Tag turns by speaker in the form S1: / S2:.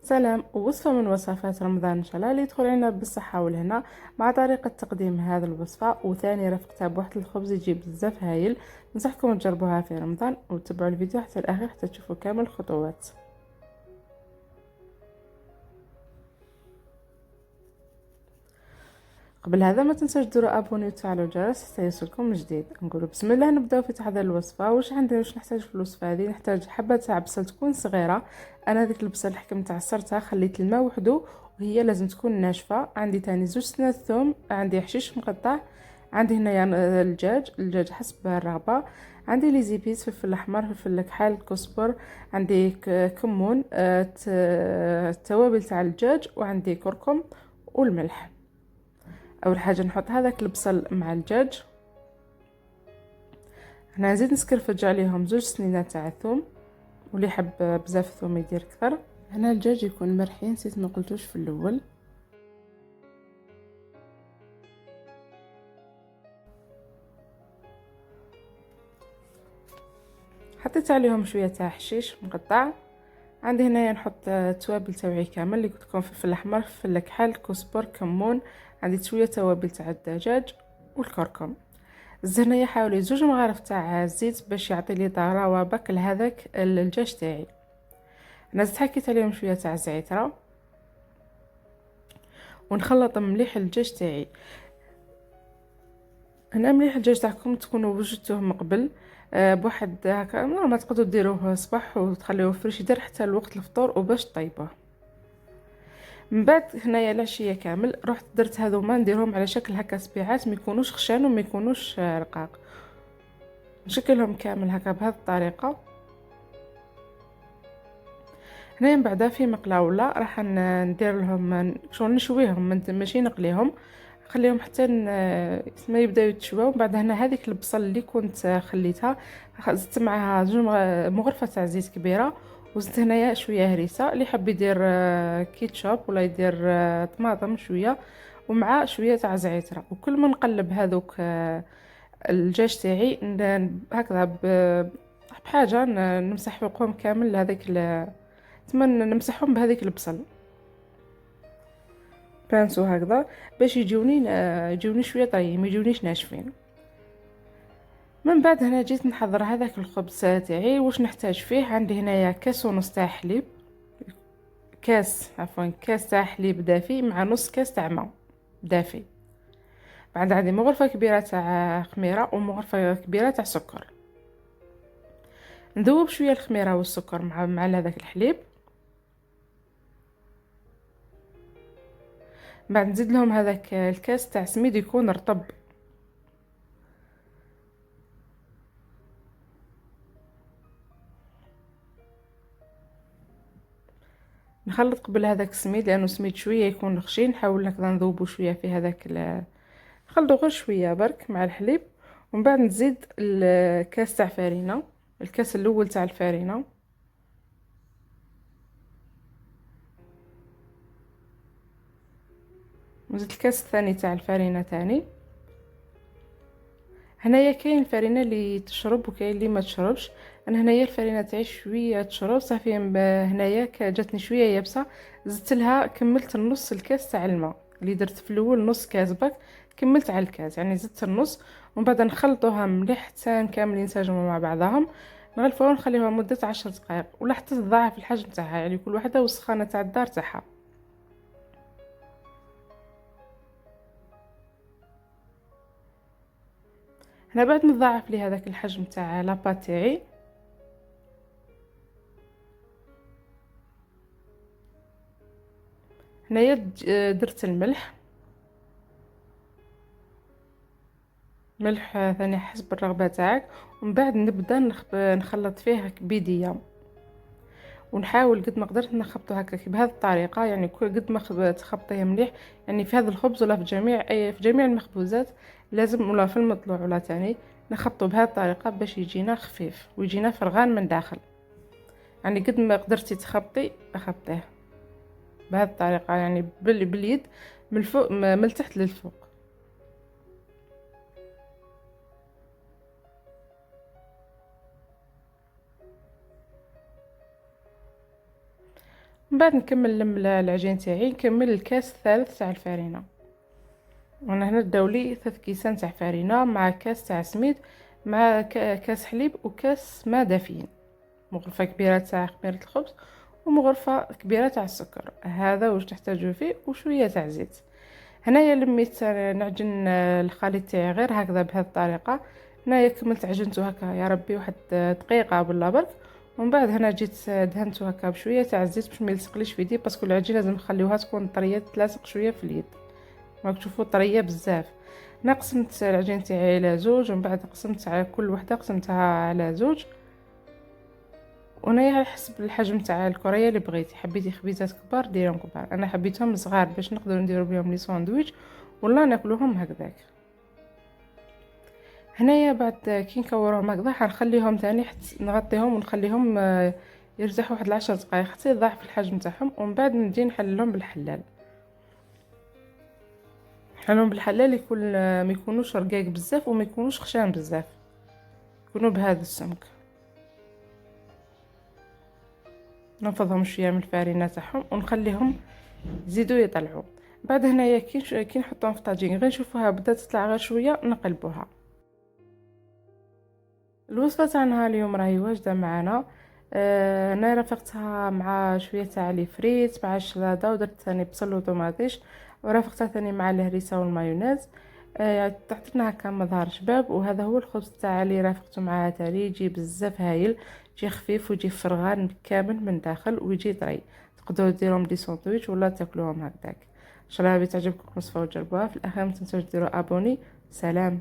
S1: سلام. وصفة من وصفات رمضان إن شاء الله اللي يدخل علينا بالصحة والهنا، مع طريقة تقديم هذه الوصفة وثاني رفقتها بواحد الخبز يجي بزاف هايل. ننصحكم تجربوها في رمضان وتتبعوا الفيديو حتى الآخر حتى تشوفوا كامل الخطوات. قبل هذا ما تنسوش ديروا ابوني وتفعلوا الجرس حتى يوصلكم جديد. نقولوا بسم الله، نبداو في تحضير الوصفه. واش نحتاج في الوصفه هذه؟ نحتاج حبه تاع بصل تكون صغيره. انا هذيك البصل حكمت عصرتها خليت الماء وحده وهي لازم تكون ناشفه. عندي تاني زوج سنات ثوم، عندي حشيش مقطع، عندي هنايا الدجاج حسب الرغبه، عندي لي زيبيس فلفل احمر فلفل كحل كزبر، عندي كمون، التوابل تاع الدجاج، وعندي كركم والملح. اول حاجه نحط هذاك البصل مع الدجاج. هنا نزيد نسكرفج عليهم زوج سنينات تاع الثوم، واللي يحب بزاف الثوم يدير اكثر. هنا الدجاج يكون مرحين، نسيت ما قلتوش في الاول. حطيت عليهم شويه تاع حشيش مقطع. عندي هنايا نحط التوابل تاوعي كامل اللي قلت لكم: فلفل احمر فلفل كحل كزبر كمون، عندي شويه توابل تاع الدجاج والكركم. زدت هنايا حوالي زوج مغارف تاع الزيت باش يعطي لي طراوه بك لهذاك الدجاج تاعي. انا زدت حكيت عليهم شويه تاع زعتره ونخلط مليح الدجاج تاعي. هنا مليح الدجاج تاعكم تكونوا وجدتوه من قبل بواحد هكا ما تقدروا ديروه صباح وتخليوه فريش يدير حتى الوقت الفطور وباش طيبه. من بعد هنايا العشيه كامل رحت درت هذوما نديرهم على شكل هكا سبيعات، ما يكونوش خشان وما يكونوش رقاق. نشكلهم كامل هكا بهذه الطريقه. هنا من بعد في مقله ولا راح ندير لهم شغل نشويهم ماشي نقليهم، خليهم حتى ما يبداو يتشواو. بعد هنا هذيك البصل اللي كنت خليتها زدت معها زوج مغرفه تاع زيت كبيره، وزدت هنايا شويه هريسه. اللي حب يدير كيتشوب ولا يدير طماطم شويه، ومع شويه تاع زعتره. وكل ما نقلب هذوك الدجاج تاعي هكذا بحاجه نمسح فوقهم كامل هذاك نتمنى نمسحهم بهذيك البصل بانسو هكذا باش يجوني شويه طريين، ما يجونيش ناشفين. من بعد هنا جيت نحضر هذاك الخبز تاعي. واش نحتاج فيه؟ عندي هنايا كاس ونص تاع حليب، كاس تاع حليب دافي مع نص كاس تاع ماء دافي. بعد عندي مغرفه كبيره تاع خميره ومغرفه كبيره تاع سكر. نذوب شويه الخميره والسكر مع هذاك الحليب. بعد نزيد لهم هذاك الكاس تاع سميد يكون رطب. نخلط قبل هذاك السميد لانه سميد شويه يكون خشين. نحاول هكذا نذوبو شويه في هذاك نخلطو غير شويه برك مع الحليب. ومن بعد نزيد الكاس تاع فرينه، الكاس الاول تاع الفرينه. نزيد الكاس الثاني تاع الفرينه تاني. هنايا كاين الفرينه اللي تشرب وكاين اللي ما تشربش. انا هنايا الفرينه تاعي شويه تشرب صافي. هنايا جاتني شويه يابسه، زدت لها كملت النص الكاس تاع الماء اللي درت في الاول نص كاس بك، كملت على الكاس يعني زدت النص. ومن بعد نخلطوها مليح حتى كامل ينسجموا مع بعضهم. نغلفوها ونخليوها مده 10 دقائق ولا حتى تضاعف الحجم تاعها، يعني كل وحده والسخانه تاع الدار تاعها. هنا بعد نضاعف لي هذاك الحجم تاع لاباط تاعي. هنايا درت الملح، ملح ثاني حسب الرغبه تاعك. ومن بعد نبدا نخلط فيه بيديه، ونحاول قد ما قدرت نخبطه هكاك بهذه الطريقه. يعني كل قد ما تخبطيه مليح، يعني في هذا الخبز ولا في جميع المخبوزات لازم، ولا في المطلوع ولا تاني نخبطه بهذه الطريقه باش يجينا خفيف ويجينا فرغان من داخل. يعني قد ما قدرتي تخبطي خبطيه بهذه الطريقه، يعني باليد من الفوق من التحت للفوق. من بعد نكمل العجين تاعي، نكمل الكاس الثالث تاع الفرينه. وانا هنا داولي 3 كيسان تاع فرينه مع كاس تاع سميد مع كاس حليب وكاس ماء دافين، مغرفه كبيره تاع خميره الخبز ومغرفه كبيره تاع السكر. هذا واش نحتاجو فيه، وشويه تاع زيت. هنايا لميت نعجن الخليط تاعي غير هكذا بهذه الطريقه. هنايا كملت عجنته هكا يا ربي واحد دقيقه بالله برك، ومن بعد هنا جيت دهنته هكا بشويه تاع الزيت باش ما يلصقليش في يدي، باسكو العجينه لازم نخليوها تكون طريه تلاصق شويه في اليد، راك تشوفوا طريه بزاف. انا قسمت العجين تاعي على زوج، ومن بعد قسمت على كل وحده قسمتها على زوج. وانايا على حسب الحجم تاع الكريه اللي بغيتي، حبيتي خبيزات كبار ديرهم كبار، انا حبيتهم صغار باش نقدروا نديروا بهم لي ساندويتش ولا ناكلوهم هكذاك. هنايا بعد كي نكوروهم هكذا حنخليهم تاني نغطيهم ونخليهم يرتاحوا واحد 10 دقائق حتى يضاعف الحجم تاعهم، ومن بعد نجي نحللهم بالحلال. نحللهم بالحلال يكون ما يكونوش رقاق بزاف وما يكونوش خشان بزاف، يكونوا بهذا السمك. ننفضهم شويه من الفارينه تاعهم ونخليهم يزيدوا يطلعوا. بعد هنايا كي نحطهم في طاجين غير نشوفوها بدات تطلع غير شويه نقلبوها. الوصفه تاعنا اليوم راهي واجده معنا. انا رافقتها مع شويه تاع لي فريت مع الشلاضه، ودرت ثاني بصل وطوماطيش، ورافقتها ثاني مع الهريسه والمايونيز. تعطينا هكا مظهر شباب. وهذا هو الخبز تاع اللي رافقته معاه تالي، يجي بزاف هايل، يجي خفيف ويجي فرغان كامل من داخل ويجي طري. تقدروا ديروهم دي ساندويتش ولا تاكلوهم هكذاك. ان شاء الله تعجبكم الوصفه وتجربوها. في الاخير ما تنسوش ديروا ابوني. سلام.